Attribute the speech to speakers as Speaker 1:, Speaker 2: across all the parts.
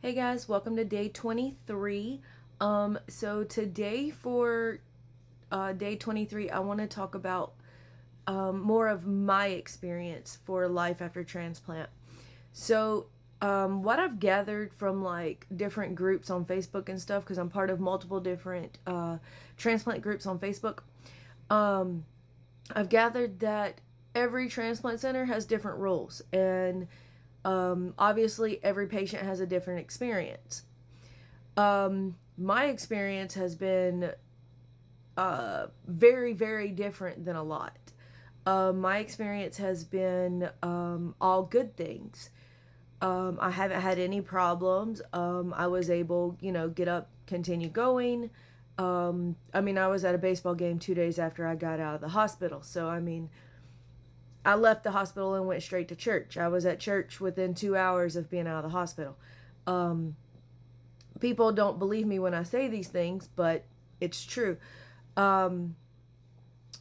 Speaker 1: Hey guys, welcome to day 23. So today for day 23, I want to talk about more of my experience for life after transplant. So, what I've gathered from like different groups on Facebook and stuff, because I'm part of multiple different transplant groups on Facebook, um, I've gathered that every transplant center has different rules, and obviously every patient has a different experience. My experience has been very, very different than a lot. My experience has been all good things. I haven't had any problems. I was able, get up, continue going. I was at a baseball game 2 days after I got out of the hospital. So, I left the hospital and went straight to church. I was at church within 2 hours of being out of the hospital. Um, People don't believe me when I say these things, but it's true. Um,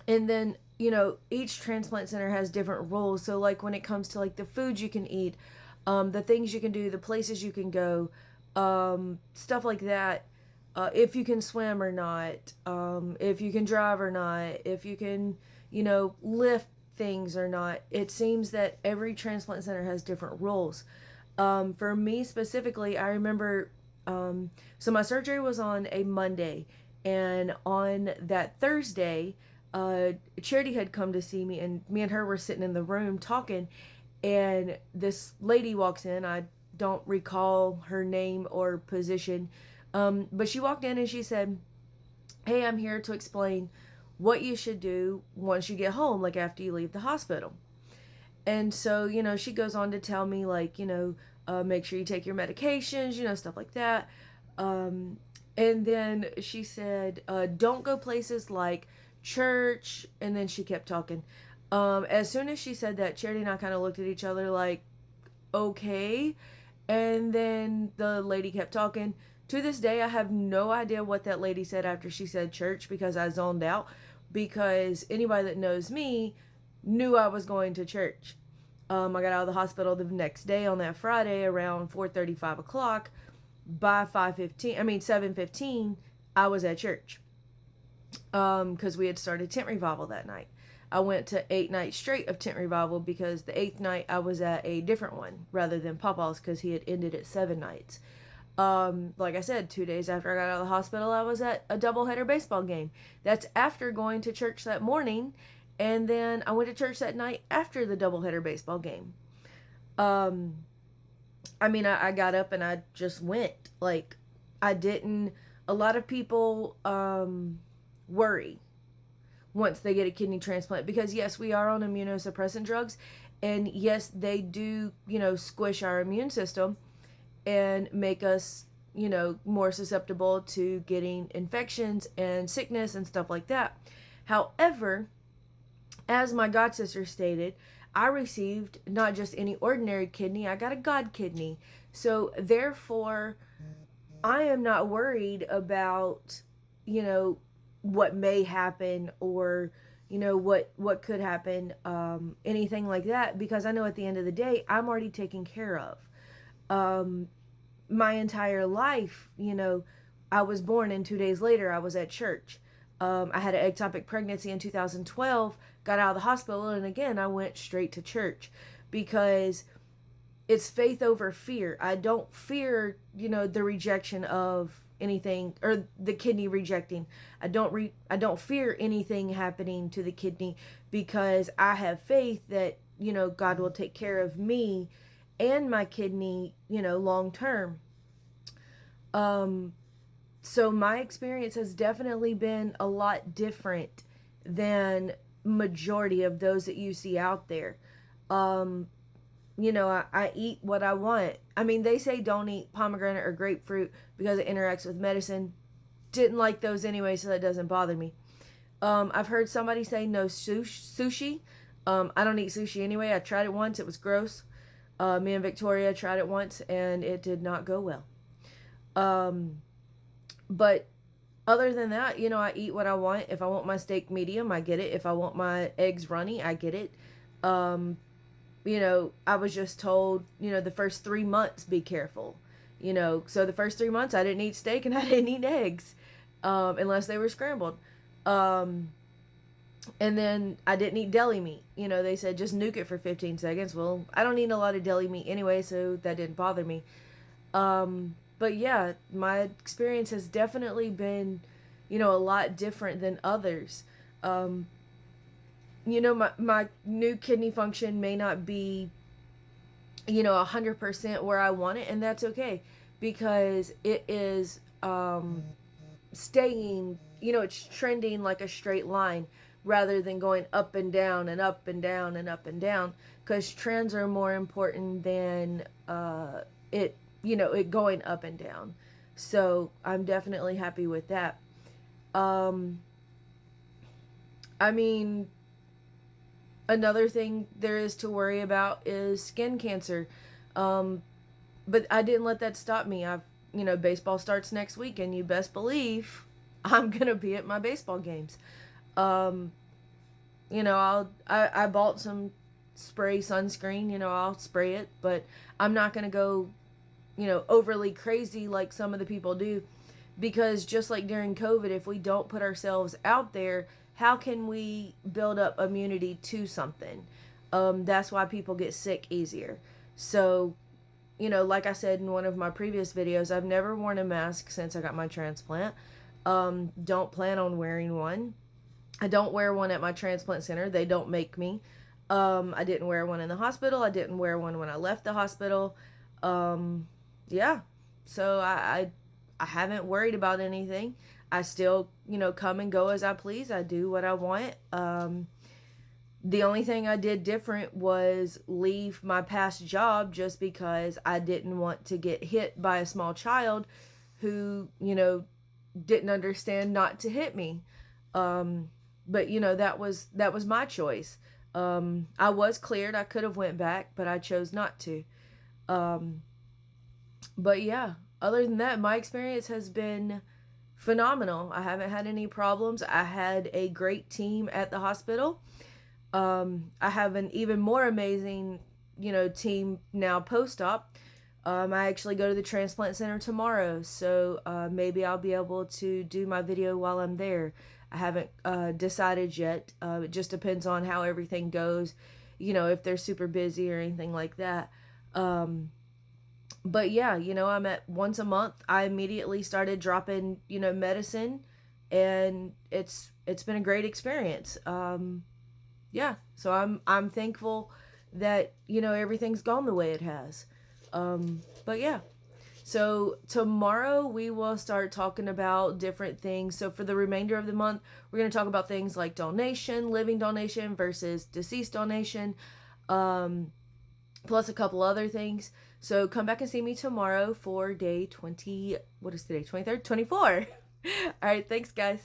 Speaker 1: and then, each transplant center has different rules. So, like, when it comes to like the foods you can eat, the things you can do, the places you can go, stuff like that. If you can swim or not, if you can drive or not, if you can, lift things or not. It seems that every transplant center has different rules. For me specifically, I remember, so my surgery was on a Monday, and on that Thursday, Charity had come to see me, and me and her were sitting in the room talking, and this lady walks in. I don't recall her name or position, but she walked in and she said, "Hey, I'm here to explain what you should do once you get home, like after you leave the hospital." And so, she goes on to tell me, like, make sure you take your medications, stuff like that. Um, and then she said, don't go places like church. And then she kept talking. As soon as she said that, Charity and I kind of looked at each other like, okay. And then the lady kept talking. To this day, I have no idea what that lady said after she said church because I zoned out. Because anybody that knows me knew I was going to church. I got out of the hospital the next day on that Friday around 4:35 o'clock. By 7:15, I was at church. Because we had started tent revival that night. I went to 8 nights straight of tent revival because the eighth night I was at a different one rather than Papa's because he had ended at 7 nights. Like I said, 2 days after I got out of the hospital, I was at a doubleheader baseball game. That's after going to church that morning, and then I went to church that night after the doubleheader baseball game. Um, I got up and I just went. Like, I didn't. A lot of people worry once they get a kidney transplant because, yes, we are on immunosuppressant drugs, and yes, they do, squish our immune system and make us, more susceptible to getting infections and sickness and stuff like that. However, as my god sister stated, I received not just any ordinary kidney, I got a god kidney. So therefore, I am not worried about, you know, what may happen or what could happen, anything like that, because I know at the end of the day I'm already taken care of. um, my entire life, I was born and 2 days later I was at church. I had an ectopic pregnancy in 2012, got out of the hospital, and again, I went straight to church because it's faith over fear. I don't fear, the rejection of anything or the kidney rejecting. I don't fear anything happening to the kidney because I have faith that, God will take care of me and my kidney, long term. Um, so my experience has definitely been a lot different than majority of those that you see out there. Um, I eat what I want. I mean, they say don't eat pomegranate or grapefruit because it interacts with medicine. Didn't like those anyway, so that doesn't bother me. I've heard somebody say no sushi. I don't eat sushi anyway. I tried it once. It was gross. Me and Victoria tried it once, and it did not go well. Um, but other than that, I eat what I want. If I want my steak medium, I get it. If I want my eggs runny, I get it. Um, I was just told, the first 3 months, be careful. So the first 3 months I didn't eat steak and I didn't eat eggs, unless they were scrambled. Um, and then I didn't eat deli meat. They said just nuke it for 15 seconds. Well, I don't eat a lot of deli meat anyway, so that didn't bother me. But yeah, my experience has definitely been, a lot different than others. Um, my new kidney function may not be, 100% where I want it, and that's okay because it is staying, it's trending like a straight line rather than going up and down and up and down and up and down, because trends are more important than it going up and down. So I'm definitely happy with that. Um, I mean, another thing there is to worry about is skin cancer. Um, but I didn't let that stop me. Baseball starts next week, and you best believe I'm gonna be at my baseball games. Um, I bought some spray sunscreen. I'll spray it, but I'm not gonna go, overly crazy like some of the people do, because just like during COVID, if we don't put ourselves out there, how can we build up immunity to something? That's why people get sick easier. So, like I said in one of my previous videos, I've never worn a mask since I got my transplant. Don't plan on wearing one. I don't wear one at my transplant center. They don't make me. I didn't wear one in the hospital. I didn't wear one when I left the hospital. Yeah. So I haven't worried about anything. I still, come and go as I please. I do what I want. The only thing I did different was leave my past job just because I didn't want to get hit by a small child who, didn't understand not to hit me. But that was my choice. I was cleared. I could have went back, but I chose not to. Um, but yeah, other than that, my experience has been phenomenal. I haven't had any problems. I had a great team at the hospital. I have an even more amazing, team now post-op. I actually go to the transplant center tomorrow, so maybe I'll be able to do my video while I'm there. I haven't decided yet. It just depends on how everything goes, if they're super busy or anything like that. But yeah, I'm at once a month. I immediately started dropping, medicine, and it's been a great experience. Yeah, so I'm thankful that everything's gone the way it has. But yeah, so tomorrow we will start talking about different things. So for the remainder of the month, we're going to talk about things like donation, living donation versus deceased donation, plus a couple other things. So come back and see me tomorrow for day 20. What is today? 23rd? 24. All right, thanks guys.